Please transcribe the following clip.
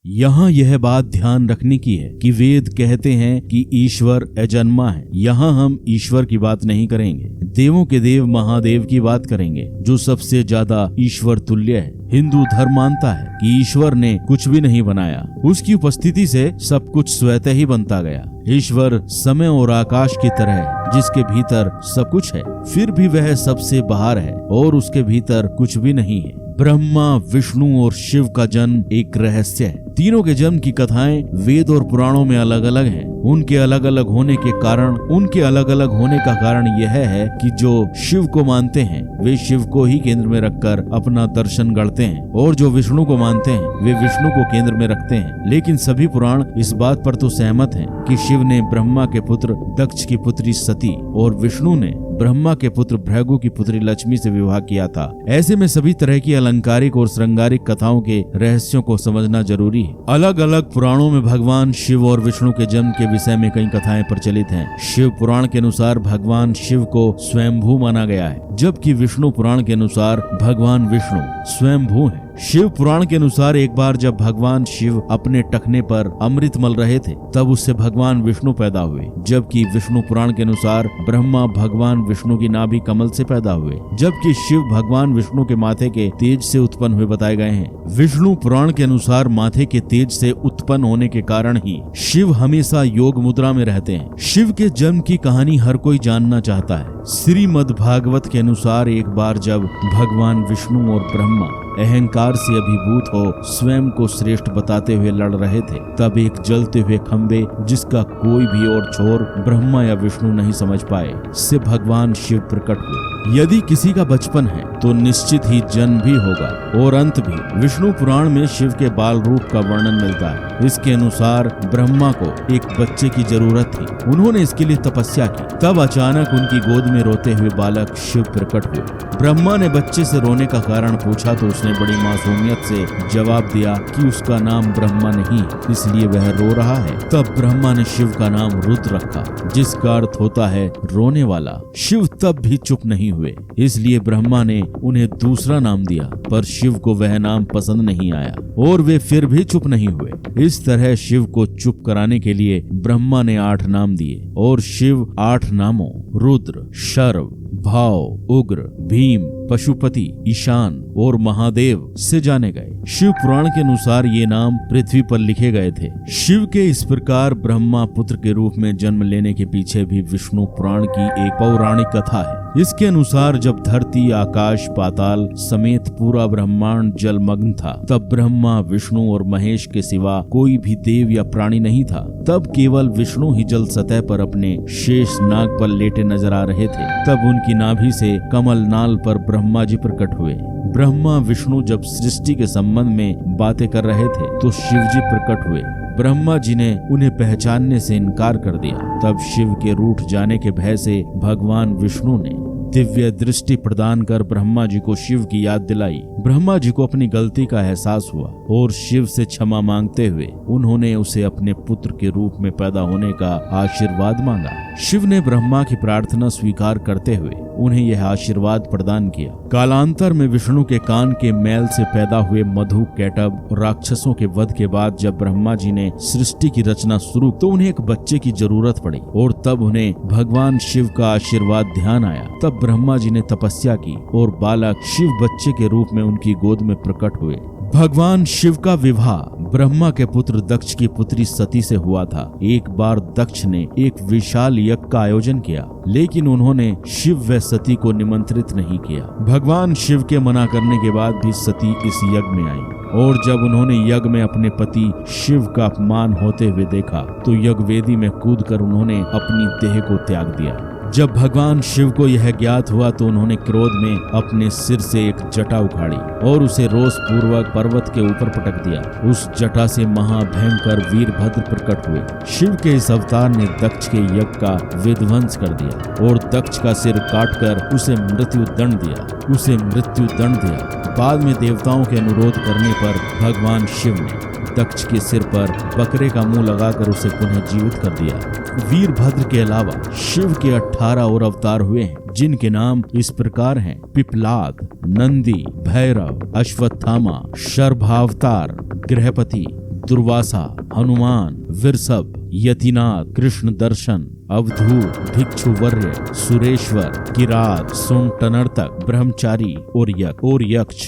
यहाँ यह बात ध्यान रखने की है कि वेद कहते हैं कि ईश्वर अजन्मा है। यहाँ हम ईश्वर की बात नहीं करेंगे, देवों के देव महादेव की बात करेंगे, जो सबसे ज्यादा ईश्वर तुल्य है। हिंदू धर्म मानता है कि ईश्वर ने कुछ भी नहीं बनाया, उसकी उपस्थिति से सब कुछ स्वतः ही बनता गया। ईश्वर समय और आकाश की तरह है, जिसके भीतर सब कुछ है, फिर भी वह सबसे बाहर है और उसके भीतर कुछ भी नहीं है। ब्रह्मा, विष्णु और शिव का जन्म एक रहस्य है। तीनों के जन्म की कथाएं वेद और पुराणों में अलग अलग हैं। उनके अलग अलग होने का कारण यह है कि जो शिव को मानते हैं वे शिव को ही केंद्र में रखकर अपना दर्शन गढ़ते हैं, और जो विष्णु को मानते हैं वे विष्णु को केंद्र में रखते हैं। लेकिन सभी पुराण इस बात पर तो सहमत हैं कि शिव ने ब्रह्मा के पुत्र दक्ष की पुत्री सती और विष्णु ने ब्रह्मा के पुत्र भृगु की पुत्री लक्ष्मी से विवाह किया था। ऐसे में सभी तरह की अलंकारिक और श्रृंगारिक कथाओं के रहस्यों को समझना जरूरी है। अलग अलग पुराणों में भगवान शिव और विष्णु के जन्म के विषय में कई कथाएं प्रचलित हैं। शिव पुराण के अनुसार भगवान शिव को स्वयंभू माना गया है, जबकि विष्णु पुराण के अनुसार भगवान विष्णु स्वयंभू हैं। शिव पुराण के अनुसार एक बार जब भगवान शिव अपने टखने पर अमृत मल रहे थे, तब उससे भगवान विष्णु पैदा हुए, जबकि विष्णु पुराण के अनुसार ब्रह्मा भगवान विष्णु की नाभि कमल से पैदा हुए, जबकि शिव भगवान विष्णु के माथे के तेज से उत्पन्न हुए बताए गए हैं। विष्णु पुराण के अनुसार माथे के तेज से उत्पन्न होने के कारण ही शिव हमेशा योग मुद्रा में रहते हैं। शिव के जन्म की कहानी हर कोई जानना चाहता है। श्रीमद् भागवत के अनुसार एक बार जब भगवान विष्णु और ब्रह्मा अहंकार से अभिभूत हो स्वयं को श्रेष्ठ बताते हुए लड़ रहे थे, तब एक जलते हुए खंबे, जिसका कोई भी और छोर ब्रह्मा या विष्णु नहीं समझ पाए, से भगवान शिव प्रकट हुए। यदि किसी का बचपन है तो निश्चित ही जन्म भी होगा और अंत भी। विष्णु पुराण में शिव के बाल रूप का वर्णन मिलता है। इसके अनुसार ब्रह्मा को एक बच्चे की जरूरत थी, उन्होंने इसके लिए तपस्या की। तब अचानक उनकी गोद में रोते हुए बालक शिव प्रकट हुए। ब्रह्मा ने बच्चे से रोने का कारण पूछा तो उसने बड़ी मासूमियत से जवाब दिया कि उसका नाम ब्रह्मा नहीं है, इसलिए वह रो रहा है। तब ब्रह्मा ने शिव का नाम रुद्र रखा, जिसका अर्थ होता है रोने वाला। शिव तब भी चुप नहीं हुए, इसलिए ब्रह्मा ने उन्हें दूसरा नाम दिया, पर शिव को वह नाम पसंद नहीं आया और वे फिर भी चुप नहीं हुए। इस तरह शिव को चुप कराने के लिए ब्रह्मा ने 8 नाम दिए और शिव 8 नामों रुद्र, शर्व, भाव, उग्र, भीम, पशुपति, ईशान और महादेव से जाने गए। शिव पुराण के अनुसार ये नाम पृथ्वी पर लिखे गए थे। शिव के इस प्रकार ब्रह्मा पुत्र के रूप में जन्म लेने के पीछे भी विष्णु पुराण की एक पौराणिक कथा है। इसके अनुसार जब धरती, आकाश, पाताल समेत पूरा ब्रह्मांड जलमग्न था, तब ब्रह्मा, विष्णु और महेश के सिवा कोई भी देव या प्राणी नहीं था। तब केवल विष्णु ही जल सतह पर अपने शेष नाग पर लेटे नजर आ रहे थे। तब उनकी नाभि से कमल नाल पर ब्रह्मा जी प्रकट हुए। ब्रह्मा विष्णु जब सृष्टि के संबंध में बातें कर रहे थे तो शिव जी प्रकट हुए। ब्रह्मा जी ने उन्हें पहचानने से इनकार कर दिया। तब शिव के रूठ जाने के भय से भगवान विष्णु ने दिव्य दृष्टि प्रदान कर ब्रह्मा जी को शिव की याद दिलाई। ब्रह्मा जी को अपनी गलती का एहसास हुआ और शिव से क्षमा मांगते हुए उन्होंने उसे अपने पुत्र के रूप में पैदा होने का आशीर्वाद मांगा। शिव ने ब्रह्मा की प्रार्थना स्वीकार करते हुए उन्हें यह आशीर्वाद प्रदान किया। कालांतर में विष्णु के कान के मैल से पैदा हुए मधु, कैटभ और राक्षसों के वध के बाद जब ब्रह्मा जी ने सृष्टि की रचना शुरू तो उन्हें एक बच्चे की जरूरत पड़ी और तब उन्हें भगवान शिव का आशीर्वाद ध्यान आया। तब ब्रह्मा जी ने तपस्या की और बालक शिव बच्चे के रूप में उनकी गोद में प्रकट हुए। भगवान शिव का विवाह ब्रह्मा के पुत्र दक्ष की पुत्री सती से हुआ था। एक बार दक्ष ने एक विशाल यज्ञ का आयोजन किया, लेकिन उन्होंने शिव व सती को निमंत्रित नहीं किया। भगवान शिव के मना करने के बाद भी सती इस यज्ञ में आई और जब उन्होंने यज्ञ में अपने पति शिव का अपमान होते हुए देखा तो यज्ञ वेदी में कूदकर उन्होंने अपनी देह को त्याग दिया। जब भगवान शिव को यह ज्ञात हुआ तो उन्होंने क्रोध में अपने सिर से एक जटा उखाड़ी और उसे रोष पूर्वक पर्वत के ऊपर पटक दिया। उस जटा से महाभयंकर वीरभद्र प्रकट हुए। शिव के इस अवतार ने दक्ष के यज्ञ का विध्वंस कर दिया और दक्ष का सिर काटकर उसे मृत्यु दंड दिया। बाद में देवताओं के अनुरोध करने पर भगवान शिव ने दक्ष के सिर पर बकरे का मुंह लगाकर उसे पुनः जीवित कर दिया। वीरभद्र के अलावा शिव के 18 और अवतार हुए हैं, जिनके नाम इस प्रकार हैं: पिपलाद, नंदी, भैरव, अश्वत्थामा, शर्भावतार, गृहपति, दुर्वासा, हनुमान, विरसभ, यतिनाथ, कृष्ण दर्शन, अवधूत, भिक्षुवर्य, सुरेश्वर, किरात, सुंट नर्तक, ब्रह्मचारी और यक्ष।